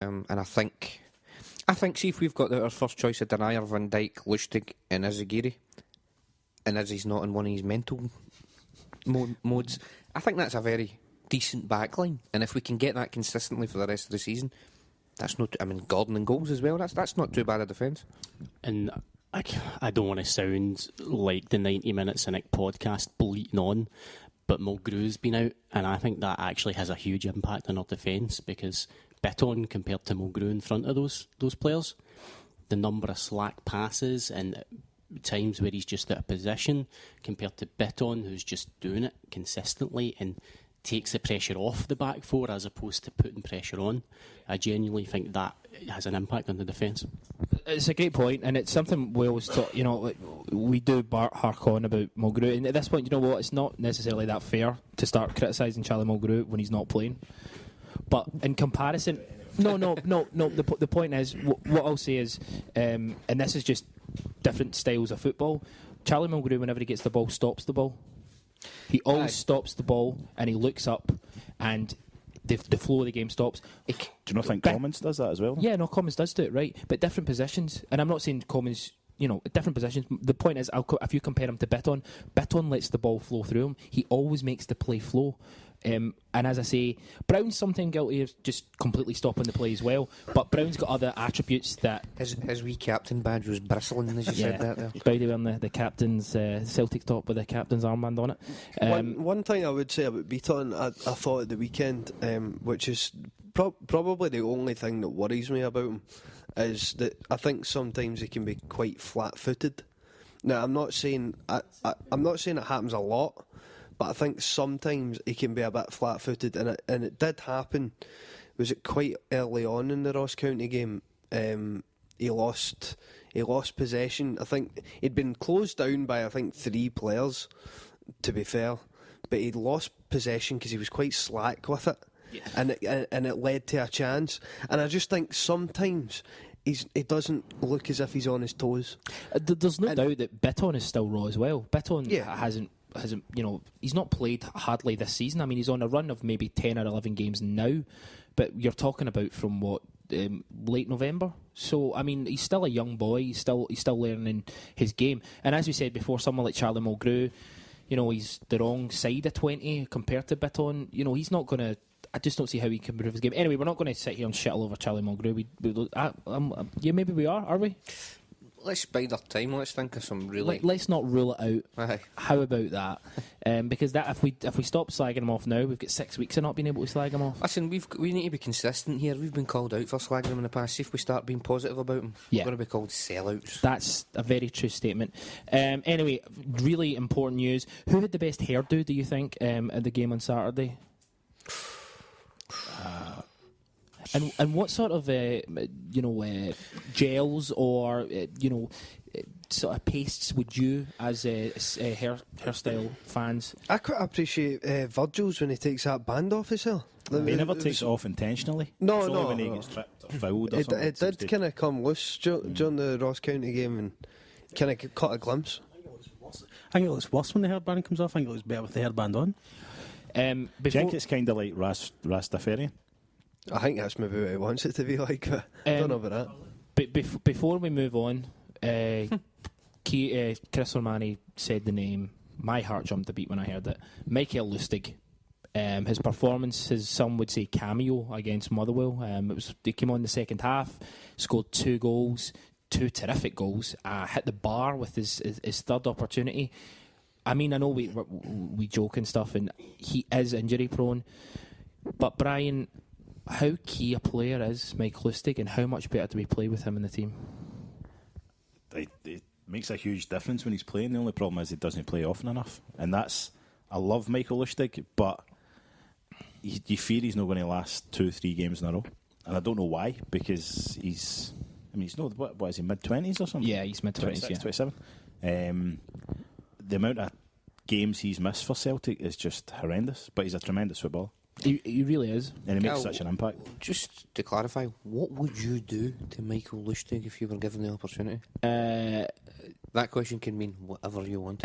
And I think, see if we've got our first choice of Denier, Van Dijk, Lustig and Izagiri, and Izzy's not in one of his mental modes, I think that's a very decent backline. And if we can get that consistently for the rest of the season, that's not... I mean, Gordon and goals as well, that's not too bad a defence. And I don't want to sound like the 90-Minute Cynic podcast bleating on, but Mulgrew's been out, and I think that actually has a huge impact on our defence, because Bitton compared to Mulgrew in front of those players, the number of slack passes and times where he's just out of position compared to Bitton, who's just doing it consistently and takes the pressure off the back four as opposed to putting pressure on. I genuinely think that has an impact on the defence. It's a great point, and it's something we always talk, we do hark on about Mulgrew, and at this point, you know what, it's not necessarily that fair to start criticising Charlie Mulgrew when he's not playing. But in comparison, no. The point is, what I'll say is, and this is just different styles of football. Charlie Mulgrew, whenever he gets the ball, stops the ball. He always stops the ball, and he looks up, and the flow of the game stops. Do you not think Commons does that as well? Yeah, no, Commons does do it, right? But different positions. And I'm not saying Commons, different positions. The point is, if you compare him to Bitton lets the ball flow through him. He always makes the play flow. And as I say, Brown's sometimes guilty of just completely stopping the play as well. But Brown's got other attributes that... His wee captain badge was bristling as you said that there. Bowdy wearing the captain's Celtic top with the captain's armband on it. One thing I would say about Beaton, I thought at the weekend, which is probably the only thing that worries me about him, is that I think sometimes he can be quite flat-footed. Now, I'm not saying it happens a lot, but I think sometimes he can be a bit flat-footed, and it did happen. Was it quite early on in the Ross County game? He lost possession. I think he'd been closed down by 3 players, to be fair, but he'd lost possession because he was quite slack with it, and it led to a chance. And I just think sometimes he doesn't look as if he's on his toes. There's no doubt that Bitton is still raw as well. Bitton hasn't, he's not played hardly this season. I mean, he's on a run of maybe 10 or 11 games now, but you're talking about from late November. So, I mean, he's still a young boy. He's still learning his game. And as we said before, someone like Charlie Mulgrew, he's the wrong side of 20 compared to Bitton. He's not going to... I just don't see how he can improve his game. Anyway, we're not going to sit here and shit all over Charlie Mulgrew. Maybe we are we? Let's bide our time. Let's think of some really... Let's not rule it out. Aye. How about that? Because that if we stop slagging him off now, we've got 6 weeks of not being able to slag him off. Listen, we need to be consistent here. We've been called out for slagging him in the past. See if we start being positive about him. We're going to be called sellouts. That's a very true statement. Anyway, really important news. Who had the best hairdo, do you think, at the game on Saturday? And what sort of gels or sort of pastes would you, as hairstyle fans? I quite appreciate Virgil's when he takes that band off his hair. He never takes it off intentionally. No. When he gets tripped or fouled or something. It did kind of come loose during the Ross County game and kind of caught a glimpse. I think it looks worse when the hairband comes off. I think it looks better with the hairband on. Do you think it's kind of like Rastafarian? I think that's maybe what he wants it to be like, but I don't know about that. But before we move on, Chris Sermanni said the name. My heart jumped a beat when I heard it. Michael Lustig. His performance, some would say cameo against Motherwell. He came on the second half, scored 2 goals, 2 terrific goals, hit the bar with his third opportunity. I mean, I know we joke and stuff, and he is injury prone, but Bryan, how key a player is Mike Lustig, and how much better do we play with him in the team? It makes a huge difference when he's playing. The only problem is he doesn't play often enough, and I love Michael Lustig, but you fear he's not going to last 2-3 games in a row, and I don't know why, because he's not, what is he, mid-20s or something? Yeah, he's mid-20s, 27. The amount of games he's missed for Celtic is just horrendous, but he's a tremendous footballer. He really is. And he makes such an impact. Just to clarify, what would you do to Michael Lustig if you were given the opportunity? That question can mean whatever you want.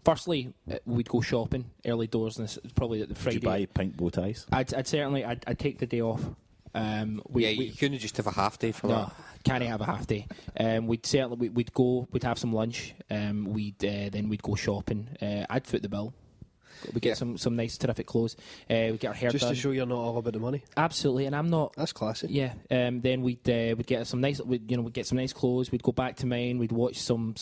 Firstly, we'd go shopping early doors, and it's probably the Friday. Would you buy pink bow ties? I'd certainly take the day off. You couldn't just have a half day for that. Can't have a half day. We'd have some lunch. Then we'd go shopping. I'd foot the bill. We get some nice, terrific clothes. We get our hair just done. to show you're not all about the money. Absolutely, and I'm not. That's classy. Yeah. Then we'd get some nice, we'd get some nice clothes. We'd go back to mine. We'd watch some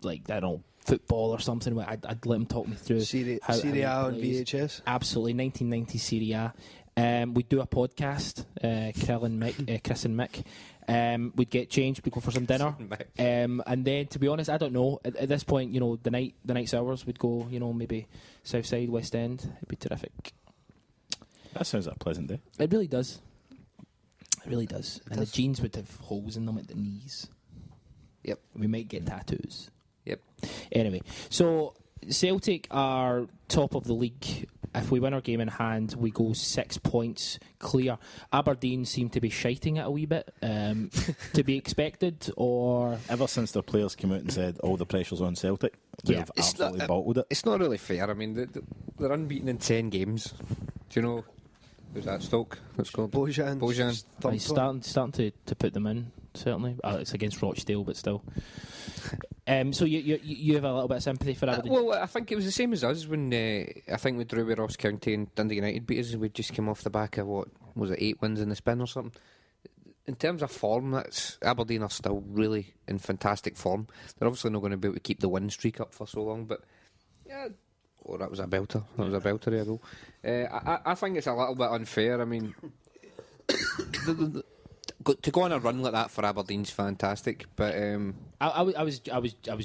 like, I don't know, football or something. I'd let him talk me through Serie A on VHS. Absolutely, 1990 Serie A. We'd do a podcast, Chris and Mick. We'd get changed, we'd go for some dinner, and then, to be honest, I don't know. At this point, the night's hours, we'd go, maybe South Side, West End. It'd be terrific. That sounds like a pleasant day. It really does. It really does. And the jeans would have holes in them at the knees. Yep. We might get tattoos. Yep. Anyway, so Celtic are top of the league. If we win our game in hand, we go 6 points clear. Aberdeen seem to be shiting it a wee bit. To be expected, or... Ever since their players came out and said all the pressure's on Celtic, they've absolutely bottled it. It's not really fair. I mean, they're unbeaten in 10 games. Do you know... Who's that? Stoke? That's called Bojan. He's starting to put them in, certainly. It's against Rochdale, but still. So you have a little bit of sympathy for Aberdeen? Well, I think it was the same as us when I think we drew with Ross County and Dundee United beat us. We just came off the back of, 8 wins in the spin or something. In terms of form, Aberdeen are still really in fantastic form. They're obviously not going to be able to keep the win streak up for so long, but yeah. Oh, that was a belter. That was a belter there, though. I think it's a little bit unfair. I mean, to go on a run like that for Aberdeen's fantastic, but I was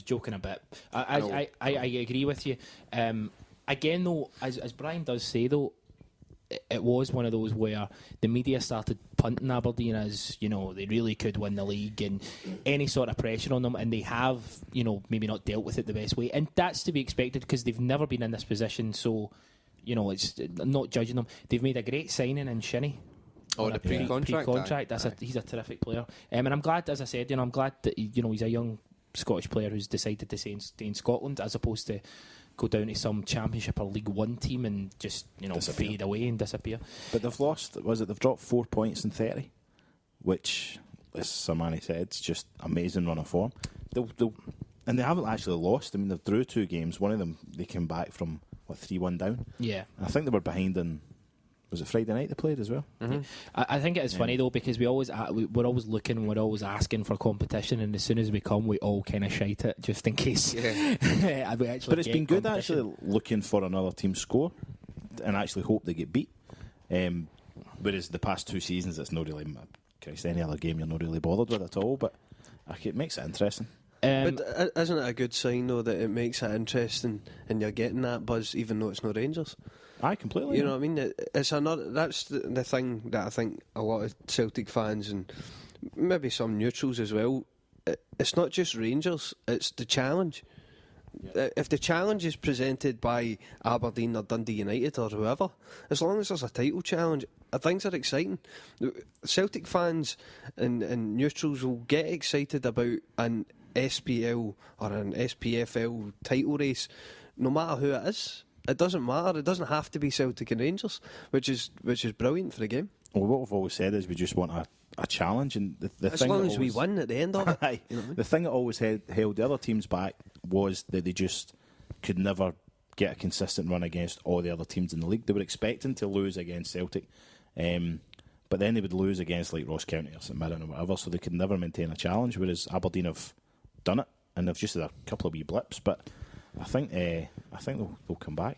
joking a bit. I agree with you. Again, though, as Bryan does say, though, it was one of those where the media started punting Aberdeen as, they really could win the league and any sort of pressure on them, and they have, maybe not dealt with it the best way, and that's to be expected because they've never been in this position. So, I'm not judging them. They've made a great signing in Shinnie. Oh, the pre-contract. He's a terrific player, and I'm glad, as I said, I'm glad that he's a young Scottish player who's decided to stay in Scotland as opposed to go down to some Championship or League One team and just fade away and disappear. But they've lost. They've dropped 4 points in 30, which, as Sermanni said, it's just amazing run of form. And they haven't actually lost. I mean, they've drew 2 games. One of them they came back from 3-1 down. Yeah, and I think they were behind in. Was it Friday night they played as well? Mm-hmm. I think it is funny though because we're always looking, we're always asking for competition, and as soon as we come, we all kind of shite it just in case. Yeah. But it's been good actually looking for another team's score and actually hope they get beat. Whereas the past 2 seasons, it's not really. Any other game you're not really bothered with at all, but it makes it interesting. But isn't it a good sign though that it makes it interesting and you're getting that buzz even though it's not Rangers? Aye, completely. You know what I mean? It's another. That's the thing that I think a lot of Celtic fans and maybe some neutrals as well. It's not just Rangers; it's the challenge. Yeah. If the challenge is presented by Aberdeen or Dundee United or whoever, as long as there's a title challenge, things are exciting. Celtic fans and neutrals will get excited about an SPL or an SPFL title race, no matter who it is. It doesn't matter. It doesn't have to be Celtic and Rangers, which is brilliant for the game. Well, what we've always said is we just want a challenge, and the as thing long as we win at the end of it. Aye, you know what I mean? The thing that always held the other teams back was that they just could never get a consistent run against all the other teams in the league. They were expecting to lose against Celtic, but then they would lose against like Ross County or St Mirren or whatever, so they could never maintain a challenge. Whereas Aberdeen have done it, and they've just had a couple of wee blips, but I think they'll come back.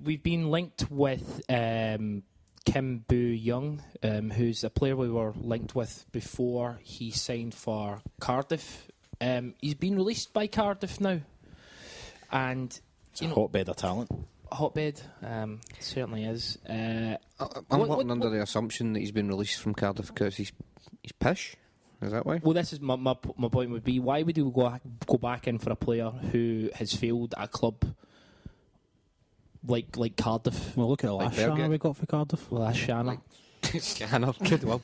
We've been linked with Kim Boo-young, who's a player we were linked with before he signed for Cardiff. He's been released by Cardiff now, and it's a hotbed of talent. Hotbed, certainly is. I'm working under the assumption that he's been released from Cardiff because he's pish. Is that why? Well, this is my point would be, why would we go back in for a player who has failed at a club like Cardiff? Well, look at the last Shanna we got for Cardiff. Well, that's Shanna. Scanner, good word.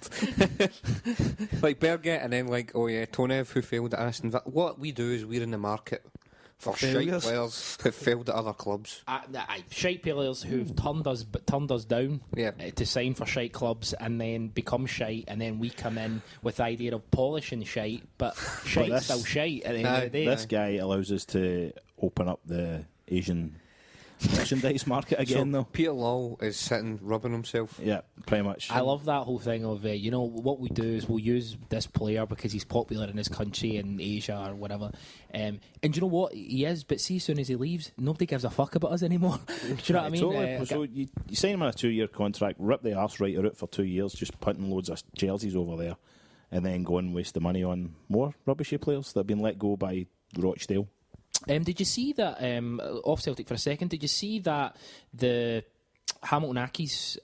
Like Berget, and then Tonev, who failed at Aston Villa. What we do is we're in the market for shite failures. players who failed at other clubs. Shite players who've turned us down Yeah. to sign for shite clubs and then become shite, and then we come in with the idea of polishing shite, but shite's this- still shite at the end of the day. This guy allows us to open up the Asian merchandise market again, So though. Peter Lawwell is sitting rubbing himself. Yeah, pretty much. I love that whole thing of, what we do is we'll use this player because he's popular in his country in Asia or whatever. And you know what? He is, but see, as soon as he leaves, nobody gives a fuck about us anymore. Do you know what I mean? Totally. So you sign him on a 2-year contract, rip the arse right out for 2 years, just punting loads of jerseys over there, and then go and waste the money on more rubbishy players that have been let go by Rochdale. Did you see that, off Celtic for a second, did you see that the Hamilton Accies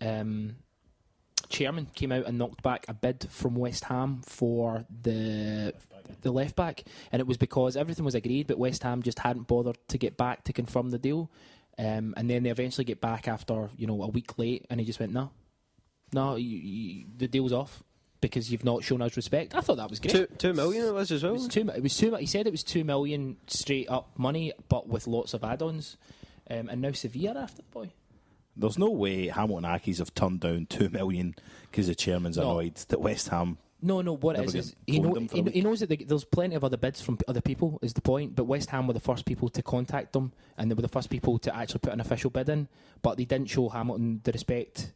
chairman came out and knocked back a bid from West Ham for the left back? And it was because everything was agreed, but West Ham just hadn't bothered to get back to confirm the deal. And then they eventually get back after, a week late, and he just went, no, the deal's off, because you've not shown us respect. I thought that was great. 2 million it was as well. It was 2. He said it was 2 million straight up money, but with lots of add-ons. And now Sevilla after the boy. There's no way Hamilton Accies have turned down 2 million because the chairman's annoyed that West Ham. No. What it Never is get phoned them for a he knows that there's plenty of other bids from other people. Is the point? But West Ham were the first people to contact them, and they were the first people to actually put an official bid in. But they didn't show Hamilton the respect.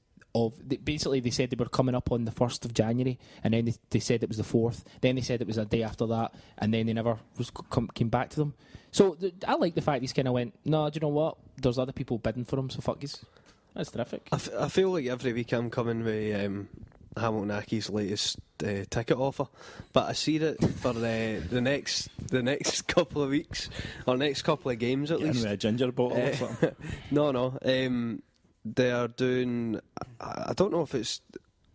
Basically, they said they were coming up on the 1st of January, and then they said it was the 4th. Then they said it was a day after that, and then they never came back to them. So I like the fact he's kind of went, no, do you know what? There's other people bidding for him, so fuck yous. That's terrific. I feel like every week I'm coming with Hamilton Accies' latest ticket offer, but I see it for the next couple of weeks, or next couple of games at Getting least. with a ginger bottle or something. No. They are doing. I don't know if it's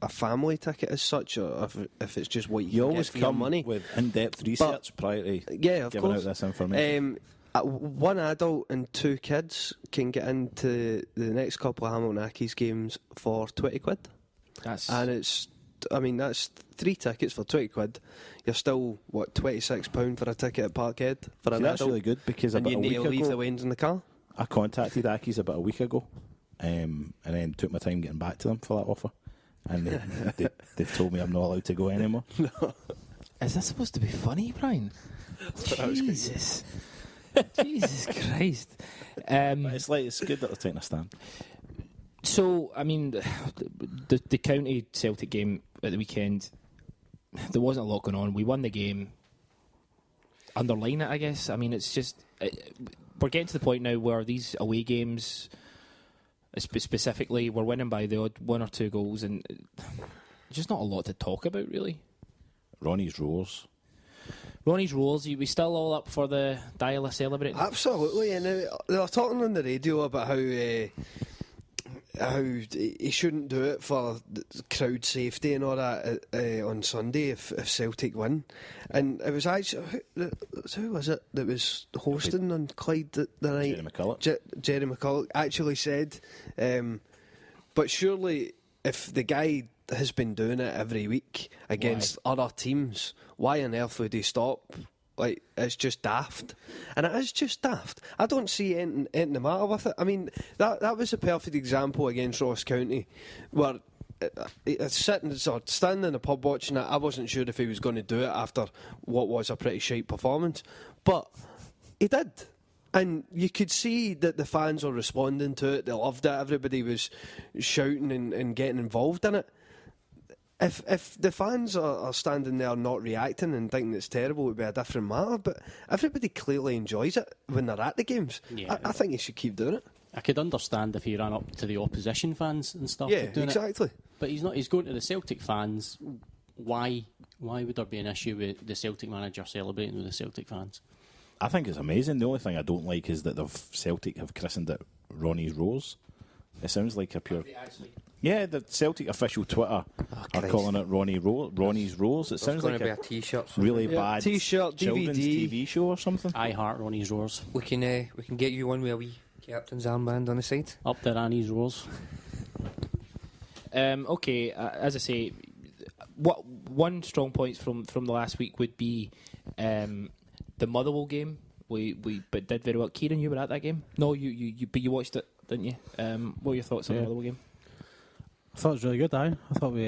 a family ticket as such, or if it's just what You can always get for your come money with in-depth research prior to Yeah, of giving course. out this information. One adult and 2 kids can get into the next couple of Hamilton Accies games for £20, and that's 3 tickets for £20. You're still £26 for a ticket at Parkhead for an See, that's adult, really good because and about you a need week to leave the ago, wains in the car. I contacted Accies about a week ago, and then took my time getting back to them for that offer, and they've told me I'm not allowed to go anymore. Is that supposed to be funny, Bryan? Jesus. Jesus Christ. But it's good that they're taking a stand. So, the county Celtic game at the weekend, there wasn't a lot going on. We won the game. Underline it, I guess. It's just... we're getting to the point now where these away games, specifically, we're winning by the odd 1 or 2 goals, and just not a lot to talk about, really. Ronnie's roars. We still all up for the dial of celebrating? Absolutely, and they were talking on the radio about how he shouldn't do it for crowd safety and all that on Sunday if Celtic win. And it was actually who was it that was hosting on Clyde the night? Jerry McCulloch. Jerry McCulloch actually said, but surely if the guy has been doing it every week against other teams, why on earth would he stop? Like, it's just daft. And it is just daft. I don't see anything the matter with it. That was a perfect example against Ross County, where standing in the pub watching it, I wasn't sure if he was going to do it after what was a pretty shite performance. But he did. And you could see that the fans were responding to it. They loved it. Everybody was shouting and getting involved in it. If the fans are standing there not reacting and thinking it's terrible, it would be a different matter. But everybody clearly enjoys it when they're at the games. Yeah. I think you should keep doing it. I could understand if he ran up to the opposition fans and stuff. Yeah, doing exactly. It. But he's not. He's going to the Celtic fans. Why would there be an issue with the Celtic manager celebrating with the Celtic fans? I think it's amazing. The only thing I don't like is that Celtic have christened it Ronnie's Rose. It sounds like a pure... Yeah, the Celtic official Twitter are calling it Ronnie's Rose. It sounds like a T-shirt. Really bad T-shirt, children's DVD. TV show or something. I heart Ronnie's Roars. We can get you one with a wee captain's armband on the side. Up there, Annie's Roars. Okay, as I say, one strong point from the last week would be the Motherwell game. we but did very well. Ciaran, you were at that game? No, but you watched it, didn't you? What were your thoughts on the Motherwell game? I thought it was really good. I thought we